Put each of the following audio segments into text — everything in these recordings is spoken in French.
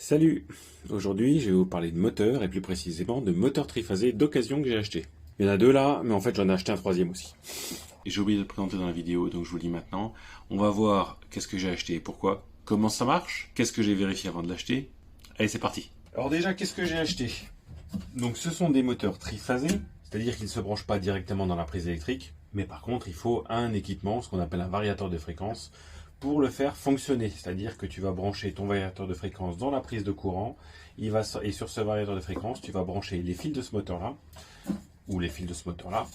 Salut! Aujourd'hui, je vais vous parler de moteur et plus précisément de moteur triphasé d'occasion que j'ai acheté. Il y en a deux là, mais en fait j'en ai acheté un troisième aussi. Et j'ai oublié de le présenter dans la vidéo, donc je vous le dis maintenant. On va voir qu'est-ce que j'ai acheté et pourquoi, comment ça marche, qu'est-ce que j'ai vérifié avant de l'acheter. Allez, c'est parti! Alors déjà, qu'est-ce que j'ai acheté? Donc ce sont des moteurs triphasés, c'est-à-dire qu'ils ne se branchent pas directement dans la prise électrique, mais par contre il faut un équipement, ce qu'on appelle un variateur de fréquence, pour le faire fonctionner. C'est-à-dire que tu vas brancher ton variateur de fréquence dans la prise de courant, et sur ce variateur de fréquence, tu vas brancher les fils de ce moteur-là, ou les fils de ce moteur-là,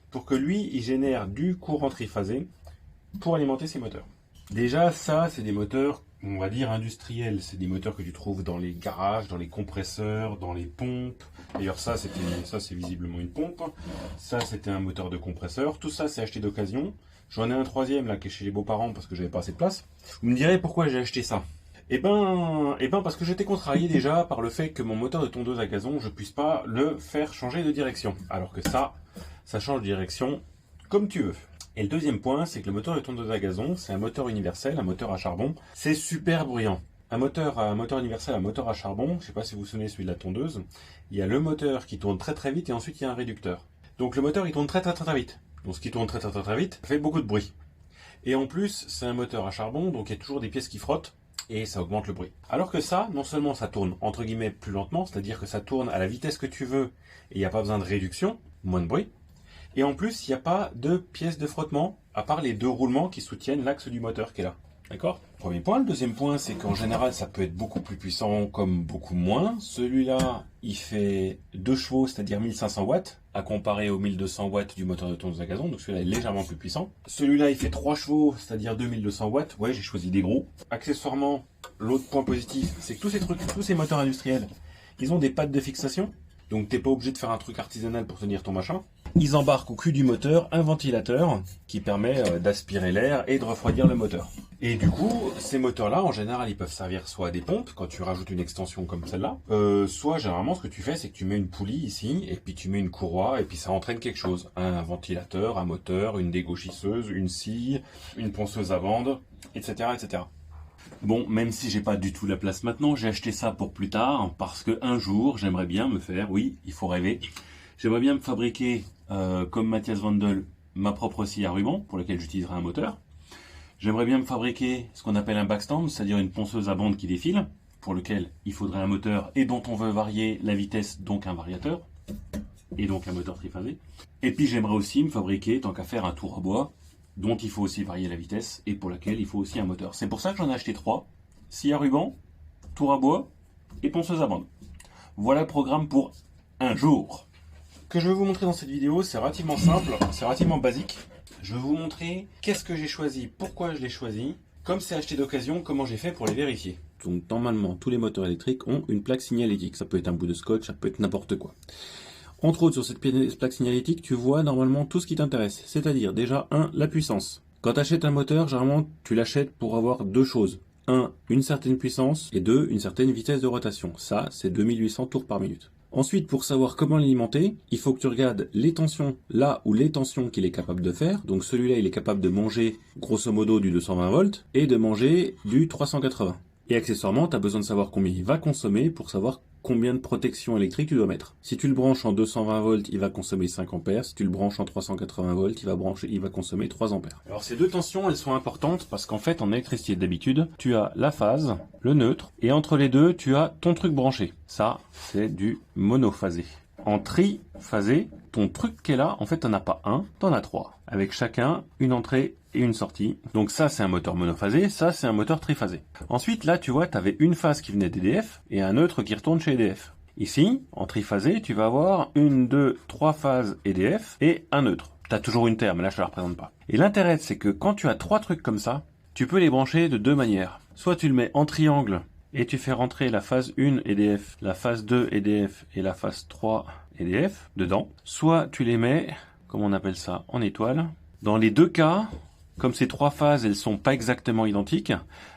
pour que lui, il génère du courant triphasé pour alimenter ses moteurs. Déjà, ça, c'est des moteurs, on va dire, industriels. C'est des moteurs que tu trouves dans les garages, dans les compresseurs, dans les pompes. D'ailleurs, ça, c'est visiblement une pompe. Ça, c'était un moteur de compresseur. Tout ça, c'est acheté d'occasion. J'en ai un troisième, là, qui est chez les beaux-parents parce que j'avais pas assez de place. Vous me direz pourquoi j'ai acheté ça. Eh ben, parce que j'étais contrarié déjà par le fait que mon moteur de tondeuse à gazon, je puisse pas le faire changer de direction. Alors que ça change de direction comme tu veux. Et le deuxième point, c'est que le moteur de tondeuse à gazon, c'est un moteur universel, un moteur à charbon. C'est super bruyant. Un moteur universel, un moteur à charbon, je ne sais pas si vous vous souvenez celui de la tondeuse, il y a le moteur qui tourne très très vite et ensuite il y a un réducteur. Donc le moteur il tourne très très très, très vite. Donc ce qui tourne très très très, très vite fait beaucoup de bruit. Et en plus, c'est un moteur à charbon, donc il y a toujours des pièces qui frottent et ça augmente le bruit. Alors que ça, non seulement ça tourne entre guillemets plus lentement, c'est-à-dire que ça tourne à la vitesse que tu veux et il n'y a pas besoin de réduction, moins de bruit. Et en plus, il n'y a pas de pièces de frottement, à part les deux roulements qui soutiennent l'axe du moteur qui est là. D'accord? Premier point. Le deuxième point, c'est qu'en général, ça peut être beaucoup plus puissant comme beaucoup moins. Celui-là, il fait 2 chevaux, c'est-à-dire 1500 watts, à comparer aux 1200 watts du moteur de tondeuse à gazon. Donc celui-là est légèrement plus puissant. Celui-là, il fait 3 chevaux, c'est-à-dire 2200 watts. Ouais, j'ai choisi des gros. Accessoirement, l'autre point positif, c'est que tous ces moteurs industriels, ils ont des pattes de fixation. Donc t'es pas obligé de faire un truc artisanal pour tenir ton machin. Ils embarquent au cul du moteur un ventilateur qui permet d'aspirer l'air et de refroidir le moteur. Et du coup, ces moteurs-là, en général, ils peuvent servir soit à des pompes, quand tu rajoutes une extension comme celle-là, soit généralement ce que tu fais, c'est que tu mets une poulie ici, et puis tu mets une courroie, et puis ça entraîne quelque chose. Un ventilateur, un moteur, une dégauchisseuse, une scie, une ponceuse à bande, etc., etc. Bon, même si j'ai pas du tout la place maintenant, j'ai acheté ça pour plus tard, parce que un jour, j'aimerais bien me faire, oui, il faut rêver, j'aimerais bien me fabriquer, comme Matthias Wandel, ma propre scie à ruban, pour laquelle j'utiliserai un moteur. J'aimerais bien me fabriquer ce qu'on appelle un backstand, c'est-à-dire une ponceuse à bande qui défile, pour lequel il faudrait un moteur et dont on veut varier la vitesse, donc un variateur, et donc un moteur triphasé. Et puis j'aimerais aussi me fabriquer, tant qu'à faire, un tour à bois, dont il faut aussi varier la vitesse et pour laquelle il faut aussi un moteur. C'est pour ça que j'en ai acheté 3. Scie à ruban, tour à bois et ponceuse à bande. Voilà le programme pour un jour. Ce que je vais vous montrer dans cette vidéo, c'est relativement simple, c'est relativement basique. Je vais vous montrer qu'est-ce que j'ai choisi, pourquoi je l'ai choisi, comme c'est acheté d'occasion, comment j'ai fait pour les vérifier. Donc normalement, tous les moteurs électriques ont une plaque signalétique. Ça peut être un bout de scotch, ça peut être n'importe quoi. Entre autres, sur cette plaque signalétique, tu vois normalement tout ce qui t'intéresse. C'est-à-dire, déjà, la puissance. Quand tu achètes un moteur, généralement, tu l'achètes pour avoir deux choses. Une certaine puissance, et une certaine vitesse de rotation. Ça, c'est 2800 tours par minute. Ensuite, pour savoir comment l'alimenter, il faut que tu regardes les tensions, là où les tensions qu'il est capable de faire. Donc celui-là, il est capable de manger, grosso modo, du 220 volts, et de manger du 380. Et accessoirement, tu as besoin de savoir combien il va consommer pour savoir combien de protection électrique tu dois mettre. Si tu le branches en 220 volts, il va consommer 5 ampères. Si tu le branches en 380 volts, il va consommer 3 ampères. Alors ces deux tensions, elles sont importantes parce qu'en fait, en électricité d'habitude, tu as la phase, le neutre, et entre les deux, tu as ton truc branché. Ça, c'est du monophasé. En triphasé, ton truc qui est là, en fait, t'en as pas un, t'en as 3. Avec chacun, une entrée et une sortie. Donc ça, c'est un moteur monophasé, ça, c'est un moteur triphasé. Ensuite, là, tu vois, tu avais une phase qui venait d'EDF et un neutre qui retourne chez EDF. Ici, en triphasé, tu vas avoir 1, 2, 3 phases EDF et un neutre. Tu as toujours une terre, mais là, je ne la représente pas. Et l'intérêt, c'est que quand tu as 3 trucs comme ça, tu peux les brancher de 2 manières. Soit tu le mets en triangle et tu fais rentrer la phase 1 EDF, la phase 2 EDF et la phase 3 EDF dedans. Soit tu les mets, comment on appelle ça, en étoile. Dans les deux cas, comme ces 3 phases, elles sont pas exactement identiques,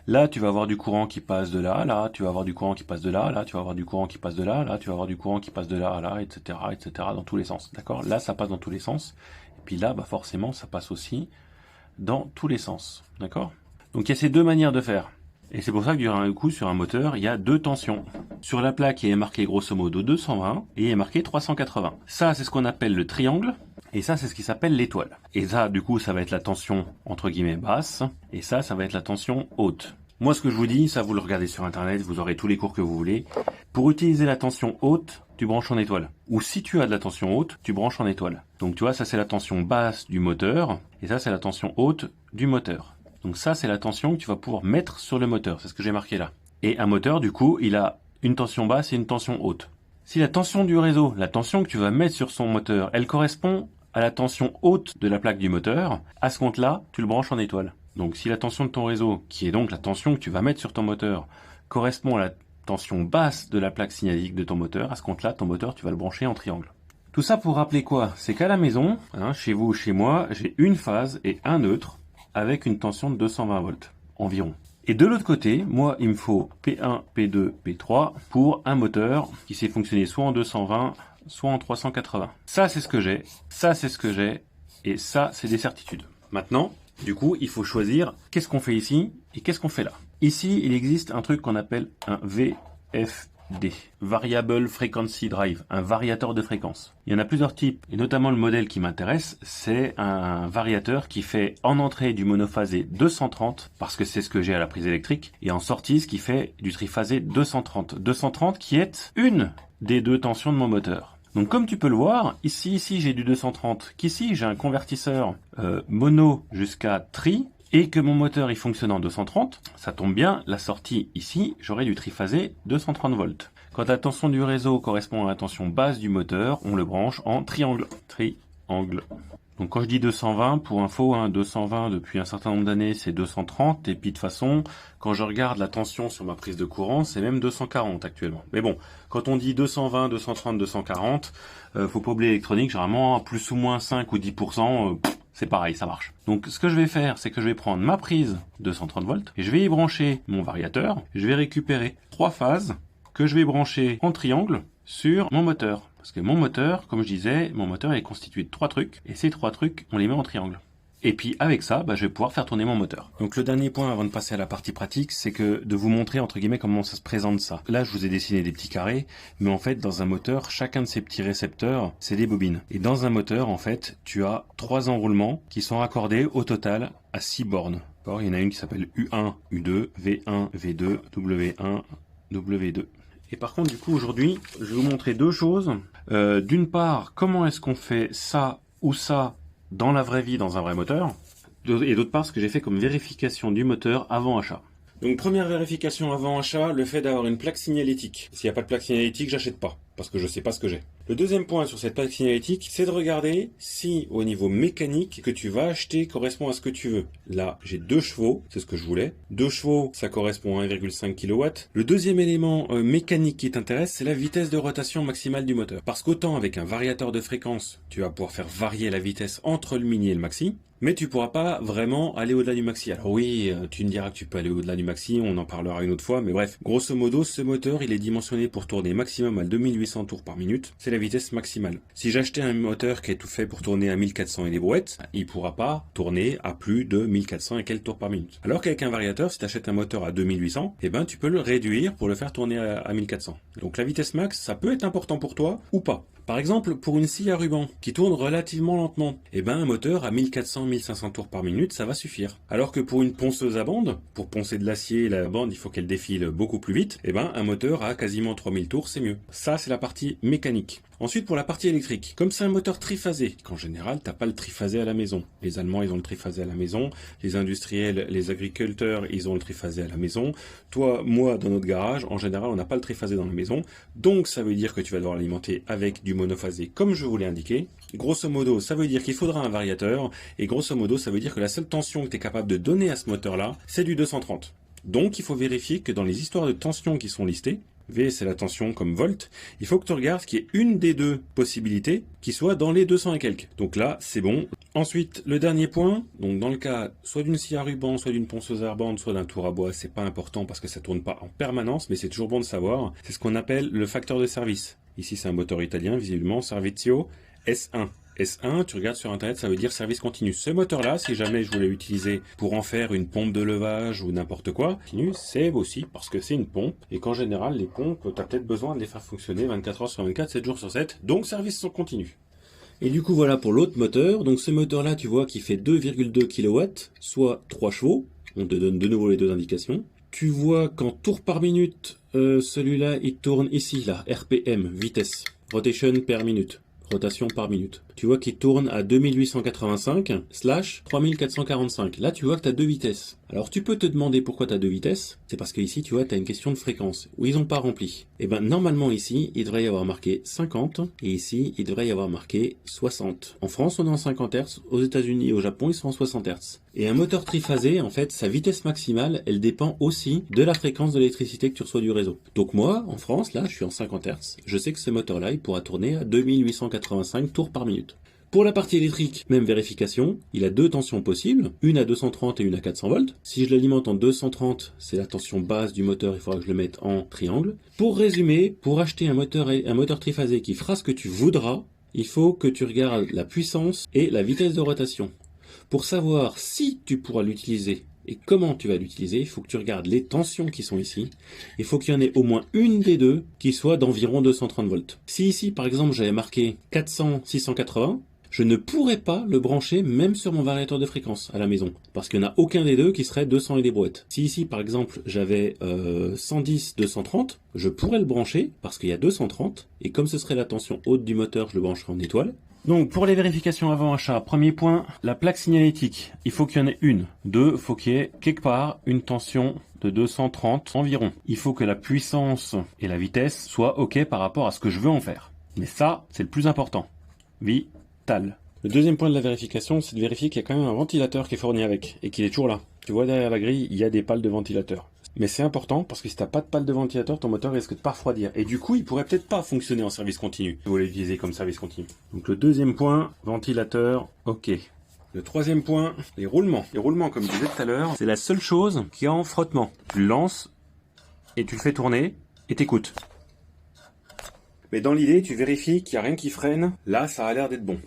là, tu vas avoir du courant qui passe de là, là, tu vas avoir du courant qui passe de là, là, tu vas avoir du courant qui passe de là, là, tu vas avoir du courant qui passe de là, là, etc., etc., dans tous les sens. D'accord? Là, ça passe dans tous les sens. Et puis là, bah, forcément, ça passe aussi dans tous les sens. D'accord? Donc, il y a ces deux manières de faire. Et c'est pour ça que du coup, sur un moteur, il y a deux tensions. Sur la plaque, il est marqué grosso modo 220 et il est marqué 380. Ça, c'est ce qu'on appelle le triangle. Et ça, c'est ce qui s'appelle l'étoile. Et ça, du coup, ça va être la tension, entre guillemets, basse. Et ça va être la tension haute. Moi, ce que je vous dis, ça, vous le regardez sur Internet, vous aurez tous les cours que vous voulez. Pour utiliser la tension haute, tu branches en étoile. Ou si tu as de la tension haute, tu branches en étoile. Donc, tu vois, ça, c'est la tension basse du moteur. Et ça, c'est la tension haute du moteur. Donc ça, c'est la tension que tu vas pouvoir mettre sur le moteur. C'est ce que j'ai marqué là. Et un moteur, du coup, il a une tension basse et une tension haute. Si la tension du réseau, la tension que tu vas mettre sur son moteur, elle correspond à la tension haute de la plaque du moteur, à ce compte-là, tu le branches en étoile. Donc si la tension de ton réseau, qui est donc la tension que tu vas mettre sur ton moteur, correspond à la tension basse de la plaque signalétique de ton moteur, à ce compte-là, ton moteur, tu vas le brancher en triangle. Tout ça pour rappeler quoi? C'est qu'à la maison, chez vous ou chez moi, j'ai une phase et un neutre avec une tension de 220 volts environ. Et de l'autre côté, moi, il me faut P1, P2, P3 pour un moteur qui sait fonctionner soit en 220, soit en 380. Ça, c'est ce que j'ai, ça, c'est ce que j'ai, et ça, c'est des certitudes. Maintenant, du coup, il faut choisir qu'est-ce qu'on fait ici et qu'est-ce qu'on fait là. Ici, il existe un truc qu'on appelle un VFD, Variable Frequency Drive, un variateur de fréquence. Il y en a plusieurs types, et notamment le modèle qui m'intéresse, c'est un variateur qui fait en entrée du monophasé 230, parce que c'est ce que j'ai à la prise électrique, et en sortie, ce qui fait du triphasé 230. 230 qui est une des deux tensions de mon moteur. Donc comme tu peux le voir, ici j'ai du 230, qu'ici j'ai un convertisseur mono jusqu'à tri, et que mon moteur il fonctionne en 230, ça tombe bien, la sortie ici, j'aurai du triphasé 230 volts. Quand la tension du réseau correspond à la tension basse du moteur, on le branche en triangle. Triangle. Donc quand je dis 220, pour info, 220 depuis un certain nombre d'années, c'est 230. Et puis de toute façon, quand je regarde la tension sur ma prise de courant, c'est même 240 actuellement. Mais bon, quand on dit 220, 230, 240, faut pas oublier l'électronique, généralement plus ou moins 5 ou 10%, c'est pareil, ça marche. Donc ce que je vais faire, c'est que je vais prendre ma prise 230 volts, et je vais y brancher mon variateur, je vais récupérer 3 phases que je vais brancher en triangle sur mon moteur. Parce que mon moteur, comme je disais, mon moteur est constitué de 3 trucs, et ces 3 trucs, on les met en triangle. Et puis avec ça, je vais pouvoir faire tourner mon moteur. Donc le dernier point avant de passer à la partie pratique, c'est que de vous montrer entre guillemets comment ça se présente ça. Là, je vous ai dessiné des petits carrés, mais en fait, dans un moteur, chacun de ces petits récepteurs, c'est des bobines. Et dans un moteur, en fait, tu as 3 enroulements qui sont raccordés au total à 6 bornes. Il y en a une qui s'appelle U1, U2, V1, V2, W1, W2. Et par contre, du coup, aujourd'hui, je vais vous montrer deux choses. D'une part, comment est-ce qu'on fait ça ou ça dans la vraie vie, dans un vrai moteur. Et d'autre part, ce que j'ai fait comme vérification du moteur avant achat. Donc première vérification avant achat, le fait d'avoir une plaque signalétique. S'il n'y a pas de plaque signalétique, j'achète pas, parce que je sais pas ce que j'ai. Le deuxième point sur cette plaque signalétique, c'est de regarder si au niveau mécanique que tu vas acheter correspond à ce que tu veux. Là, j'ai 2 chevaux, c'est ce que je voulais. 2 chevaux, ça correspond à 1,5 kW. Le deuxième élément mécanique qui t'intéresse, c'est la vitesse de rotation maximale du moteur. Parce qu'autant avec un variateur de fréquence, tu vas pouvoir faire varier la vitesse entre le mini et le maxi, mais tu pourras pas vraiment aller au-delà du maxi. Alors oui, tu me diras que tu peux aller au-delà du maxi, on en parlera une autre fois, mais bref. Grosso modo, ce moteur, il est dimensionné pour tourner maximum à 2800 tours par minute. C'est la vitesse maximale. Si j'achetais un moteur qui est tout fait pour tourner à 1400 et des brouettes, il pourra pas tourner à plus de 1400 et quelques tours par minute. Alors qu'avec un variateur, si tu achètes un moteur à 2800, tu peux le réduire pour le faire tourner à 1400. Donc la vitesse max, ça peut être important pour toi ou pas. Par exemple, pour une scie à ruban qui tourne relativement lentement, un moteur à 1400-1500 tours par minute, ça va suffire. Alors que pour une ponceuse à bande, pour poncer de l'acier, la bande, il faut qu'elle défile beaucoup plus vite, un moteur à quasiment 3000 tours, c'est mieux. Ça, c'est la partie mécanique. Ensuite, pour la partie électrique, comme c'est un moteur triphasé, qu'en général, t'as pas le triphasé à la maison. Les Allemands, ils ont le triphasé à la maison. Les industriels, les agriculteurs, ils ont le triphasé à la maison. Toi, moi, dans notre garage, en général, on n'a pas le triphasé dans la maison. Donc, ça veut dire que tu vas devoir l'alimenter avec du monophasé, comme je vous l'ai indiqué. Grosso modo, ça veut dire qu'il faudra un variateur. Et grosso modo, ça veut dire que la seule tension que tu es capable de donner à ce moteur-là, c'est du 230. Donc, il faut vérifier que dans les histoires de tension qui sont listées, V, c'est la tension comme volt. Il faut que tu regardes qu'il y ait une des deux possibilités qui soit dans les 200 et quelques. Donc là, c'est bon. Ensuite, le dernier point, donc dans le cas soit d'une scie à ruban, soit d'une ponceuse à bande, soit d'un tour à bois, c'est pas important parce que ça tourne pas en permanence, mais c'est toujours bon de savoir. C'est ce qu'on appelle le facteur de service. Ici, c'est un moteur italien, visiblement, Servizio S1. S1, tu regardes sur internet, ça veut dire service continu. Ce moteur-là, si jamais je voulais l'utiliser pour en faire une pompe de levage ou n'importe quoi, continu, c'est aussi parce que c'est une pompe et qu'en général, les pompes, tu as peut-être besoin de les faire fonctionner 24 heures sur 24, 7 jours sur 7, donc service sont continu. Et du coup, voilà pour l'autre moteur. Donc ce moteur-là, tu vois, qui fait 2,2 kW, soit 3 chevaux. On te donne de nouveau les deux indications. Tu vois qu'en tours par minute, celui-là, il tourne ici, là, RPM, vitesse, rotation per minute, rotation par minute. Tu vois qu'il tourne à 2885/3445. Là, tu vois que tu as deux vitesses. Alors, tu peux te demander pourquoi tu as deux vitesses. C'est parce que ici, tu vois, tu as une question de fréquence, où ils n'ont pas rempli. Et ben, normalement, ici, il devrait y avoir marqué 50, et ici, il devrait y avoir marqué 60. En France, on est en 50 Hz, aux États-Unis et au Japon, ils sont en 60 Hz. Et un moteur triphasé, en fait, sa vitesse maximale, elle dépend aussi de la fréquence de l'électricité que tu reçois du réseau. Donc moi, en France, là, je suis en 50 Hz. Je sais que ce moteur-là, il pourra tourner à 2885 tours par minute. Pour la partie électrique, même vérification, il a deux tensions possibles, une à 230 et une à 400 volts. Si je l'alimente en 230, c'est la tension basse du moteur, il faudra que je le mette en triangle. Pour résumer, pour acheter un moteur triphasé qui fera ce que tu voudras, il faut que tu regardes la puissance et la vitesse de rotation. Pour savoir si tu pourras l'utiliser et comment tu vas l'utiliser, il faut que tu regardes les tensions qui sont ici. Il faut qu'il y en ait au moins une des deux qui soit d'environ 230 volts. Si ici, par exemple, j'avais marqué 400-680, je ne pourrais pas le brancher même sur mon variateur de fréquence à la maison, parce qu'il n'y en a aucun des deux qui serait 200 et des brouettes. Si ici, par exemple, j'avais 110-230, je pourrais le brancher, parce qu'il y a 230, et comme ce serait la tension haute du moteur, je le brancherai en étoile. Donc, pour les vérifications avant achat, premier point, la plaque signalétique, il faut qu'il y en ait une. Deux, il faut qu'il y ait quelque part une tension de 230 environ. Il faut que la puissance et la vitesse soient OK par rapport à ce que je veux en faire. Mais ça, c'est le plus important. Vital. Le deuxième point de la vérification, c'est de vérifier qu'il y a quand même un ventilateur qui est fourni avec, et qu'il est toujours là. Tu vois derrière la grille, il y a des pales de ventilateur. Mais c'est important parce que si t'as pas de pale de ventilateur, ton moteur risque de pas refroidir. Et du coup, il pourrait peut-être pas fonctionner en service continu. Vous l'utilisez comme service continu. Donc le deuxième point, ventilateur, ok. Le troisième point, les roulements. Les roulements, comme je disais tout à l'heure, c'est la seule chose qui est en frottement. Tu le lances et tu le fais tourner et t'écoutes. Mais dans l'idée, tu vérifies qu'il n'y a rien qui freine. Là, ça a l'air d'être bon.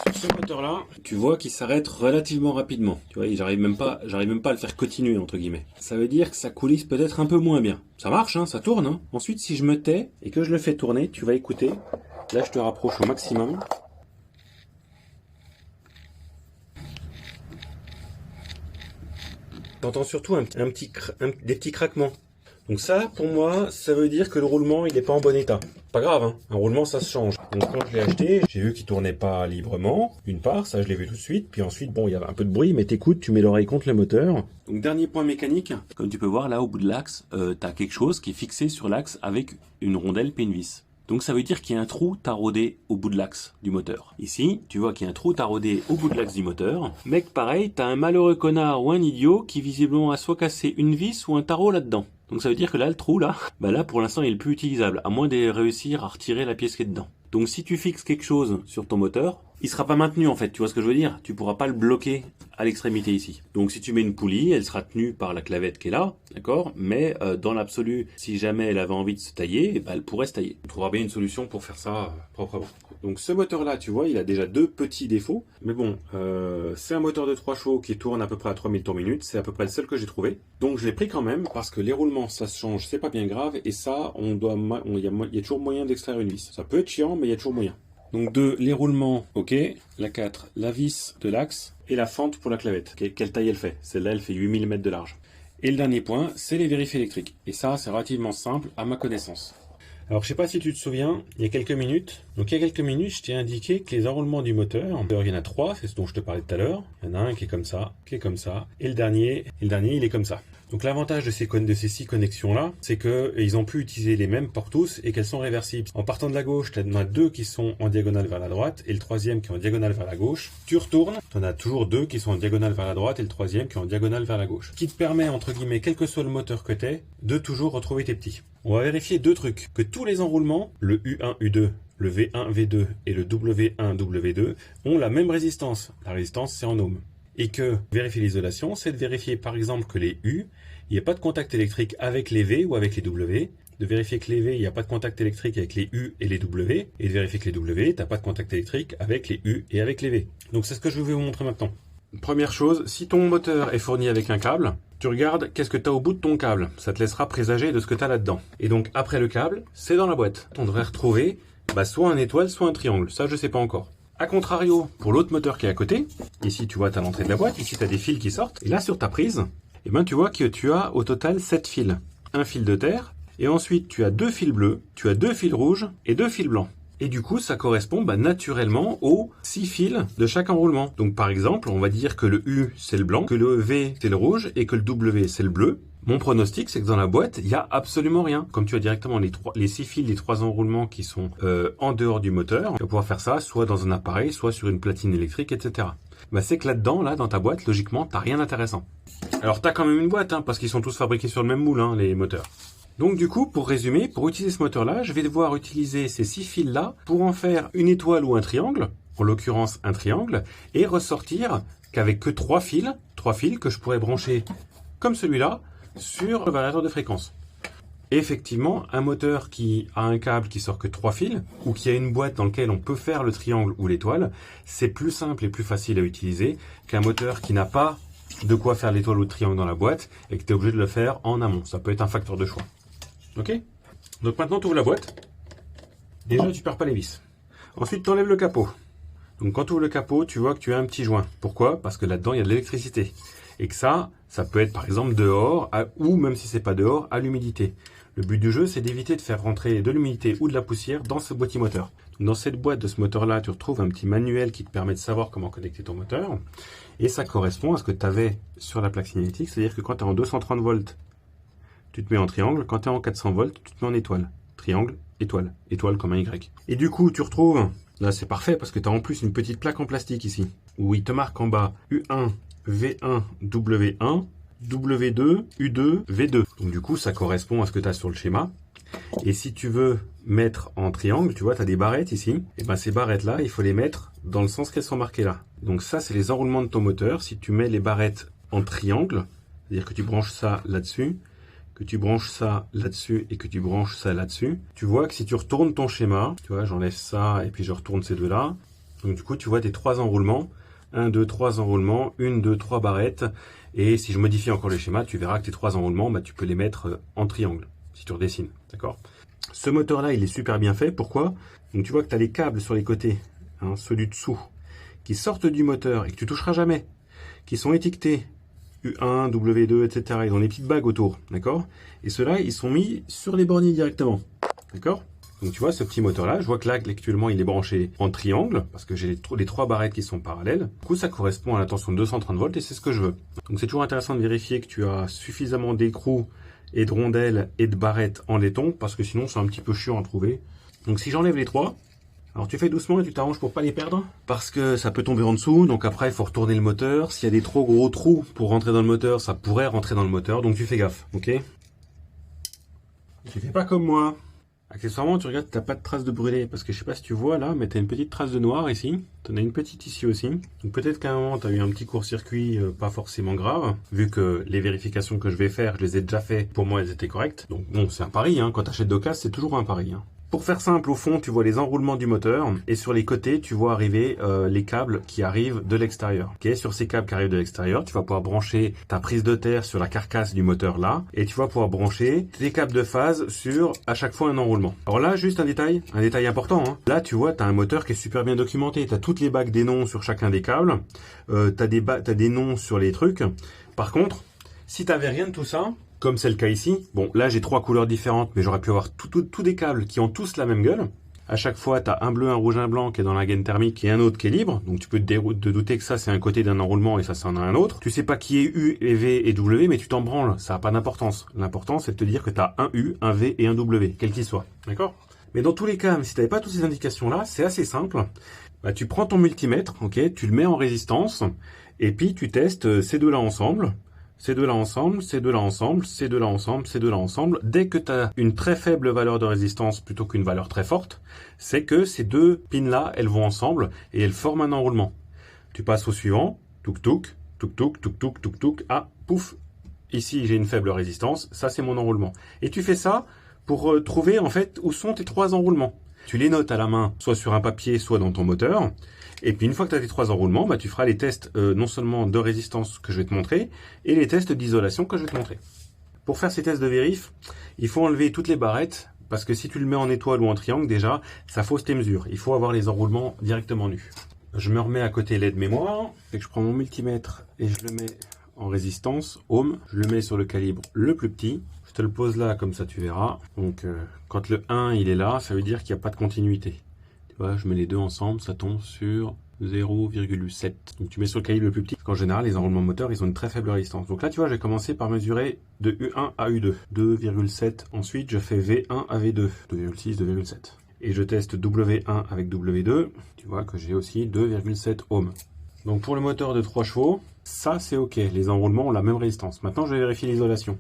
Sur ce moteur-là, tu vois qu'il s'arrête relativement rapidement. Tu vois, j'arrive même pas à le faire continuer, entre guillemets. Ça veut dire que ça coulisse peut-être un peu moins bien. Ça marche, hein, ça tourne, hein. Ensuite, si je me tais et que je le fais tourner, tu vas écouter. Là, je te rapproche au maximum. T'entends surtout des petits craquements. Donc ça, pour moi, ça veut dire que le roulement, il n'est pas en bon état. Pas grave, hein. Un roulement, ça se change. Donc quand je l'ai acheté, j'ai vu qu'il tournait pas librement. D'une part, ça je l'ai vu tout de suite. Puis ensuite, bon, il y avait un peu de bruit, mais t'écoutes, tu mets l'oreille contre le moteur. Donc dernier point mécanique. Comme tu peux voir, là, au bout de l'axe, t'as quelque chose qui est fixé sur l'axe avec une rondelle et une vis. Donc ça veut dire qu'il y a un trou taraudé au bout de l'axe du moteur. Ici, tu vois qu'il y a un trou taraudé au bout de l'axe du moteur. Mec, pareil, t'as un malheureux connard ou un idiot qui visiblement a soit cassé une vis ou un tarot là-dedans. Donc ça veut dire que là, le trou, là, là pour l'instant, il est plus utilisable, à moins de réussir à retirer la pièce qui est dedans. Donc si tu fixes quelque chose sur ton moteur, il sera pas maintenu en fait, tu vois ce que je veux dire? Tu pourras pas le bloquer à l'extrémité ici. Donc si tu mets une poulie, elle sera tenue par la clavette qui est là, d'accord? Mais dans l'absolu, si jamais elle avait envie de se tailler, elle pourrait se tailler. On trouvera bien une solution pour faire ça proprement. Donc ce moteur-là, tu vois, il a déjà deux petits défauts. Mais bon, c'est un moteur de 3 chevaux qui tourne à peu près à 3000 tours minute. C'est à peu près le seul que j'ai trouvé. Donc je l'ai pris quand même parce que les roulements, ça se change, c'est pas bien grave. Et ça, il y a toujours moyen d'extraire une vis. Ça peut être chiant, mais il y a toujours moyen. Donc 2, les roulements, ok. La 4, la vis de l'axe et la fente pour la clavette. Quelle taille elle fait? Celle-là, elle fait 8 mm de large. Et le dernier point, c'est les vérifiés électriques. Et ça, c'est relativement simple à ma connaissance. Alors, je sais pas si tu te souviens, il y a quelques minutes, je t'ai indiqué que les enroulements du moteur, il y en a 3, c'est ce dont je te parlais tout à l'heure. Il y en a un qui est comme ça, et le dernier, il est comme ça. Donc l'avantage de ces 6 connexions-là, c'est qu'ils ont pu utiliser les mêmes pour tous et qu'elles sont réversibles. En partant de la gauche, tu en as 2 qui sont en diagonale vers la droite et le troisième qui est en diagonale vers la gauche. Tu retournes, tu en as toujours 2 qui sont en diagonale vers la droite et le troisième qui est en diagonale vers la gauche. Ce qui te permet, entre guillemets, quel que soit le moteur que tu aies, de toujours retrouver tes petits. On va vérifier 2 trucs. Que tous les enroulements, le U1, U2, le V1, V2 et le W1, W2, ont la même résistance. La résistance, c'est en ohms. Et que vérifier l'isolation, c'est de vérifier par exemple que les U, il n'y a pas de contact électrique avec les V ou avec les W, de vérifier que les V, il n'y a pas de contact électrique avec les U et les W, et de vérifier que les W, tu n'as pas de contact électrique avec les U et avec les V. Donc c'est ce que je vais vous montrer maintenant. Première chose, si ton moteur est fourni avec un câble, tu regardes qu'est-ce que tu as au bout de ton câble. Ça te laissera présager de ce que tu as là-dedans. Et donc après le câble, c'est dans la boîte. On devrait retrouver soit un étoile, soit un triangle. Ça, je sais pas encore. A contrario, pour l'autre moteur qui est à côté, ici tu vois, tu as l'entrée de la boîte, ici tu as des fils qui sortent. Et là, sur ta prise, tu vois que tu as au total 7 fils. Un fil de terre, et ensuite tu as 2 fils bleus, tu as 2 fils rouges et 2 fils blancs. Et du coup, ça correspond naturellement aux 6 fils de chaque enroulement. Donc par exemple, on va dire que le U c'est le blanc, que le V c'est le rouge et que le W c'est le bleu. Mon pronostic, c'est que dans la boîte, il n'y a absolument rien. Comme tu as directement les 6 fils des 3 enroulements qui sont en dehors du moteur, tu vas pouvoir faire ça soit dans un appareil, soit sur une platine électrique, etc. C'est que là-dedans, dans ta boîte, logiquement, tu n'as rien d'intéressant. Alors tu as quand même une boîte, parce qu'ils sont tous fabriqués sur le même moule, les moteurs. Donc du coup, pour résumer, pour utiliser ce moteur-là, je vais devoir utiliser ces 6 fils-là pour en faire une étoile ou un triangle, en l'occurrence un triangle, et ressortir qu'avec que 3 fils que je pourrais brancher comme celui-là sur le variateur de fréquence. Et effectivement, un moteur qui a un câble qui sort que 3 fils, ou qui a une boîte dans laquelle on peut faire le triangle ou l'étoile, c'est plus simple et plus facile à utiliser qu'un moteur qui n'a pas de quoi faire l'étoile ou le triangle dans la boîte et que tu es obligé de le faire en amont. Ça peut être un facteur de choix. Ok? Donc maintenant, tu ouvres la boîte. Déjà, tu perds pas les vis. Ensuite, tu enlèves le capot. Donc quand tu ouvres le capot, tu vois que tu as un petit joint. Pourquoi? Parce que là-dedans, il y a de l'électricité. Et que ça peut être par exemple dehors, ou même si c'est pas dehors, à l'humidité. Le but du jeu, c'est d'éviter de faire rentrer de l'humidité ou de la poussière dans ce boîtier moteur. Dans cette boîte de ce moteur-là, tu retrouves un petit manuel qui te permet de savoir comment connecter ton moteur. Et ça correspond à ce que tu avais sur la plaque signalétique, c'est-à-dire que quand tu es en 230 volts, tu te mets en triangle. Quand tu es en 400 volts, tu te mets en étoile. Triangle, étoile. Étoile comme un Y. Et du coup, tu retrouves, là c'est parfait parce que tu as en plus une petite plaque en plastique ici, où il te marque en bas U1, V1, W1, W2, U2, V2. Donc du coup, ça correspond à ce que tu as sur le schéma. Et si tu veux mettre en triangle, tu vois, tu as des barrettes ici. Et ces barrettes-là, il faut les mettre dans le sens qu'elles sont marquées là. Donc ça, c'est les enroulements de ton moteur. Si tu mets les barrettes en triangle, c'est-à-dire que tu branches ça là-dessus, que tu branches ça là-dessus et que tu branches ça là-dessus, tu vois que si tu retournes ton schéma, tu vois, j'enlève ça et puis je retourne ces deux-là. Donc du coup, tu vois tes 3 enroulements. 1, 2, 3 enroulements, 1, 2, 3 barrettes. Et si je modifie encore le schéma, tu verras que tes 3 enroulements, tu peux les mettre en triangle, si tu redessines. D'accord? Ce moteur-là, il est super bien fait. Pourquoi? Donc tu vois que tu as les câbles sur les côtés, ceux du dessous, qui sortent du moteur et que tu toucheras jamais, qui sont étiquetés U1, W2, etc. Ils ont des petites bagues autour, d'accord? Et ceux-là, ils sont mis sur les borniers directement, d'accord? Donc tu vois, ce petit moteur-là, je vois que là, actuellement, il est branché en triangle, parce que j'ai les 3 barrettes qui sont parallèles. Du coup, ça correspond à la tension de 230 volts et c'est ce que je veux. Donc c'est toujours intéressant de vérifier que tu as suffisamment d'écrous et de rondelles et de barrettes en laiton, parce que sinon, c'est un petit peu chiant à trouver. Donc si j'enlève les 3, alors tu fais doucement et tu t'arranges pour pas les perdre, parce que ça peut tomber en dessous, donc après il faut retourner le moteur. S'il y a des trop gros trous pour rentrer dans le moteur, ça pourrait rentrer dans le moteur, donc tu fais gaffe, ok? Tu fais pas comme moi. Accessoirement, tu regardes, t'as pas de trace de brûlé, parce que je sais pas si tu vois là, mais t'as une petite trace de noir ici, t'en as une petite ici aussi. Donc peut-être qu'à un moment t'as eu un petit court-circuit pas forcément grave, vu que les vérifications que je vais faire, je les ai déjà fait, pour moi elles étaient correctes. Donc bon, c'est un pari, quand t'achètes d'occasion, c'est toujours un pari. Pour faire simple, au fond, tu vois les enroulements du moteur et sur les côtés, tu vois arriver les câbles qui arrivent de l'extérieur. Okay, sur ces câbles qui arrivent de l'extérieur, tu vas pouvoir brancher ta prise de terre sur la carcasse du moteur là et tu vas pouvoir brancher tes câbles de phase sur à chaque fois un enroulement. Alors là, juste un détail important. Là, tu vois, tu as un moteur qui est super bien documenté. Tu as toutes les bagues des noms sur chacun des câbles. Tu as des noms sur les trucs. Par contre, si tu n'avais rien de tout ça, comme c'est le cas ici. Bon, là, j'ai 3 couleurs différentes, mais j'aurais pu avoir tous des câbles qui ont tous la même gueule. À chaque fois, tu as un bleu, un rouge, un blanc qui est dans la gaine thermique et un autre qui est libre. Donc, tu peux te douter que ça, c'est un côté d'un enroulement et ça, c'en a un autre. Tu sais pas qui est U, et V et W, mais tu t'en branles. Ça n'a pas d'importance. L'important, c'est de te dire que tu as un U, un V et un W, quel qu'il soit. D'accord? Mais dans tous les cas, même si tu n'avais pas toutes ces indications-là, c'est assez simple. Tu prends ton multimètre, ok, tu le mets en résistance et puis tu testes ces deux-là ensemble. Ces deux-là ensemble, ces deux-là ensemble, ces deux-là ensemble, ces deux-là ensemble. Dès que tu as une très faible valeur de résistance plutôt qu'une valeur très forte, c'est que ces deux pins-là, elles vont ensemble et elles forment un enroulement. Tu passes au suivant, touk touk, touk touk, touk touk, touk touk, ah, pouf, ici j'ai une faible résistance, ça c'est mon enroulement. Et tu fais ça pour trouver en fait où sont tes 3 enroulements. Tu les notes à la main, soit sur un papier, soit dans ton moteur. Et puis une fois que tu as tes 3 enroulements, bah, tu feras les tests non seulement de résistance que je vais te montrer, et les tests d'isolation que je vais te montrer. Pour faire ces tests de vérif, il faut enlever toutes les barrettes, parce que si tu le mets en étoile ou en triangle, déjà, ça fausse tes mesures. Il faut avoir les enroulements directement nus. Je me remets à côté l'aide mémoire, c'est que je prends mon multimètre et je le mets en résistance, ohm, je le mets sur le calibre le plus petit. Je te le pose là, comme ça tu verras. Donc quand le 1 il est là, ça veut dire qu'il n'y a pas de continuité. Tu vois, je mets les deux ensemble, ça tombe sur 0,7. Donc tu mets sur le calibre le plus petit, parce qu'en général les enroulements moteurs ils ont une très faible résistance. Donc là tu vois, je vais commencer par mesurer de U1 à U2, 2,7. Ensuite je fais V1 à V2, 2,6, 2,7. Et je teste W1 avec W2, tu vois que j'ai aussi 2,7 ohms. Donc pour le moteur de 3 chevaux, ça c'est ok, les enroulements ont la même résistance. Maintenant je vais vérifier l'isolation.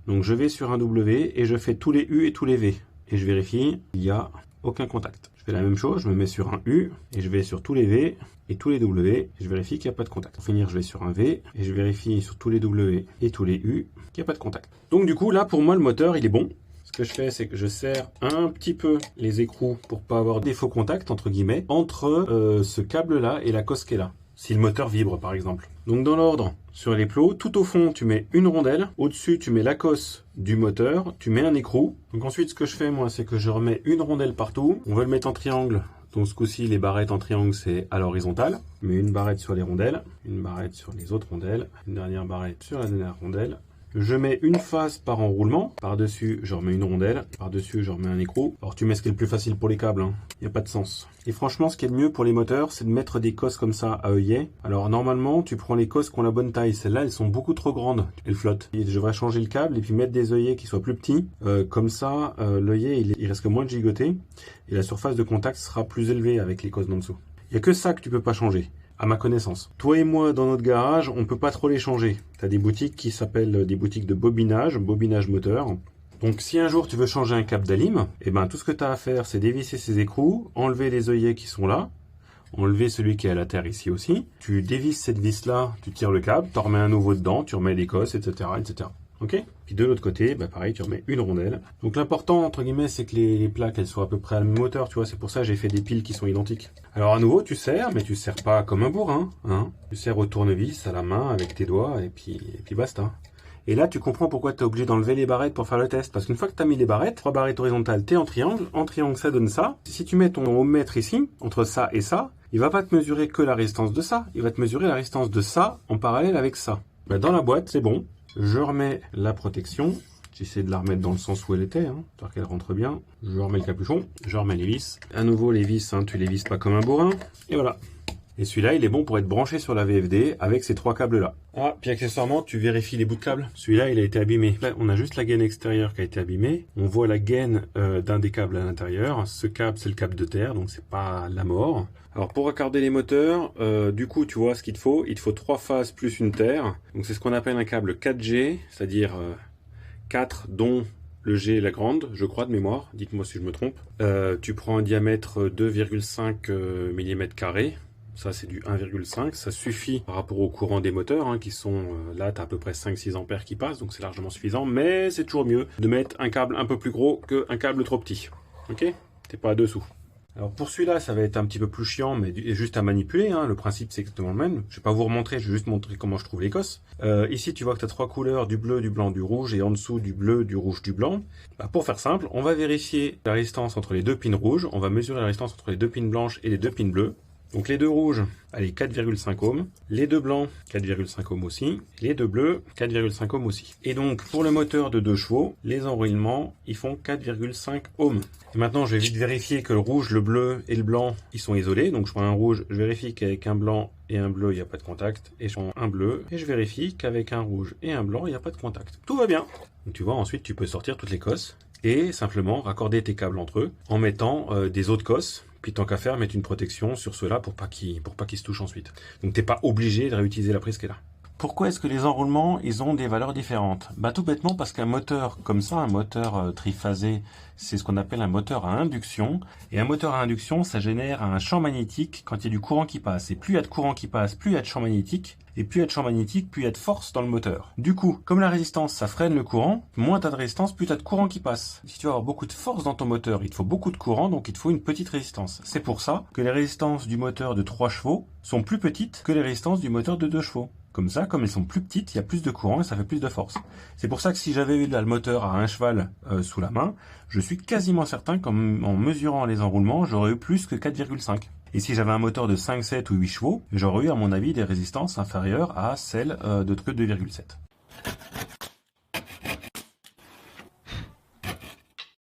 Donc je vais sur un W et je fais tous les U et tous les V. Et je vérifie, il n'y a aucun contact. Je fais la même chose, je me mets sur un U et je vais sur tous les V et tous les W et je vérifie qu'il n'y a pas de contact. Pour finir, je vais sur un V et je vérifie sur tous les W et tous les U qu'il n'y a pas de contact. Donc du coup là pour moi le moteur il est bon. Ce que je fais, c'est que je serre un petit peu les écrous pour pas avoir des faux contacts, entre guillemets, entre ce câble-là et la cosse qui est là. Si le moteur vibre, par exemple. Donc dans l'ordre, sur les plots, tout au fond, tu mets une rondelle. Au-dessus, tu mets la cosse du moteur. Tu mets un écrou. Donc ensuite, ce que je fais, moi, c'est que je remets une rondelle partout. On va le mettre en triangle. Donc ce coup-ci, les barrettes en triangle, c'est à l'horizontale. Je mets une barrette sur les rondelles, une barrette sur les autres rondelles, une dernière barrette sur la dernière rondelle. Je mets une face par enroulement. Par-dessus, je remets une rondelle. Par-dessus, je remets un écrou. Alors, tu mets ce qui est le plus facile pour les câbles. Il n'y a pas de sens. Et franchement, ce qui est le mieux pour les moteurs, c'est de mettre des cosses comme ça à œillet. Alors, normalement, tu prends les cosses qui ont la bonne taille. Celles-là, elles sont beaucoup trop grandes. Elles flottent. Et je devrais changer le câble et puis mettre des œillets qui soient plus petits. Comme ça, l'œillet, il risque moins de gigoter. Et la surface de contact sera plus élevée avec les cosses d'en dessous. Il n'y a que ça que tu peux pas changer. À ma connaissance. Toi et moi, dans notre garage, on peut pas trop les changer. Tu as des boutiques qui s'appellent des boutiques de bobinage moteur. Donc si un jour tu veux changer un câble d'alim, eh ben, tout ce que tu as à faire, c'est dévisser ces écrous, enlever les œillets qui sont là, enlever celui qui est à la terre ici aussi. Tu dévisses cette vis-là, tu tires le câble, tu en remets un nouveau dedans, tu remets des cosses, etc. etc. Ok? Puis de l'autre côté, bah pareil, tu remets une rondelle. Donc l'important, entre guillemets, c'est que les plaques, elles soient à peu près à la même hauteur, tu vois. C'est pour ça que j'ai fait des piles qui sont identiques. Alors à nouveau, tu serres, mais tu serres pas comme un bourrin, hein. Tu serres au tournevis, à la main, avec tes doigts, et puis basta. Et là, tu comprends pourquoi tu es obligé d'enlever les barrettes pour faire le test. Parce qu'une fois que tu as mis les barrettes, 3 barrettes horizontales, tu es en triangle, ça donne ça. Si tu mets ton ohmmètre ici, entre ça et ça, il va pas te mesurer que la résistance de ça, il va te mesurer la résistance de ça en parallèle avec ça. Bah, dans la boîte, c'est bon. Je remets la protection. J'essaie de la remettre dans le sens où elle était, histoire qu'elle rentre bien. Je remets le capuchon, je remets les vis. À nouveau, les vis, tu les vises pas comme un bourrin. Et voilà. Et celui-là, il est bon pour être branché sur la VFD avec ces 3 câbles-là. Ah, puis accessoirement, tu vérifies les bouts de câbles. Celui-là, il a été abîmé. Là, on a juste la gaine extérieure qui a été abîmée. On voit la gaine d'un des câbles à l'intérieur. Ce câble, c'est le câble de terre, donc c'est pas la mort. Alors pour raccorder les moteurs, du coup, tu vois ce qu'il te faut. Il te faut 3 phases plus une terre. Donc c'est ce qu'on appelle un câble 4G, c'est-à-dire 4 dont le G est la grande, je crois, de mémoire. Dites-moi si je me trompe. Tu prends un diamètre 2,5 mm². Ça, c'est du 1,5. Ça suffit par rapport au courant des moteurs, qui sont... là, tu as à peu près 5-6 ampères qui passent, donc c'est largement suffisant. Mais c'est toujours mieux de mettre un câble un peu plus gros qu'un câble trop petit. Ok? T'es pas à dessous. Alors pour celui-là, ça va être un petit peu plus chiant, mais juste à manipuler. Le principe, c'est exactement le même. Je vais pas vous remontrer, je vais juste montrer comment je trouve les cosses. Ici, tu vois que tu as 3 couleurs, du bleu, du blanc, du rouge, et en dessous, du bleu, du rouge, du blanc. Bah, pour faire simple, on va vérifier la résistance entre les 2 pins rouges. On va mesurer la résistance entre les 2 pins blanches et les 2 pins bleus. Donc les 2 rouges, allez, 4,5 ohms. Les 2 blancs, 4,5 ohms aussi. Les 2 bleus, 4,5 ohms aussi. Et donc, pour le moteur de 2 chevaux, les enroulements, ils font 4,5 ohms. Et maintenant, je vais vite vérifier que le rouge, le bleu et le blanc, ils sont isolés. Donc, je prends un rouge, je vérifie qu'avec un blanc et un bleu, il n'y a pas de contact. Et je prends un bleu, et je vérifie qu'avec un rouge et un blanc, il n'y a pas de contact. Tout va bien. Donc, tu vois, ensuite, tu peux sortir toutes les cosses et simplement raccorder tes câbles entre eux en mettant des autres cosses. Puis tant qu'à faire, mettre une protection sur ceux-là pour pas qu'ils se touchent ensuite. Donc t'es pas obligé de réutiliser la prise qui est là. Pourquoi est-ce que les enroulements, ils ont des valeurs différentes? Bah tout bêtement parce qu'un moteur comme ça, un moteur triphasé, c'est ce qu'on appelle un moteur à induction. Et un moteur à induction, ça génère un champ magnétique quand il y a du courant qui passe. Et plus il y a de courant qui passe, plus il y a de champ magnétique. Et plus il y a de champ magnétique, plus il y a de force dans le moteur. Du coup, comme la résistance, ça freine le courant, moins tu as de résistance, plus tu as de courant qui passe. Si tu veux avoir beaucoup de force dans ton moteur, il te faut beaucoup de courant, donc il te faut une petite résistance. C'est pour ça que les résistances du moteur de 3 chevaux sont plus petites que les résistances du moteur de 2 chevaux. Comme ça, comme elles sont plus petites, il y a plus de courant et ça fait plus de force. C'est pour ça que si j'avais eu là, le moteur à 1 cheval sous la main, je suis quasiment certain qu'en mesurant les enroulements, j'aurais eu plus que 4,5. Et si j'avais un moteur de 5, 7 ou 8 chevaux, j'aurais eu à mon avis des résistances inférieures à celles de 2,7.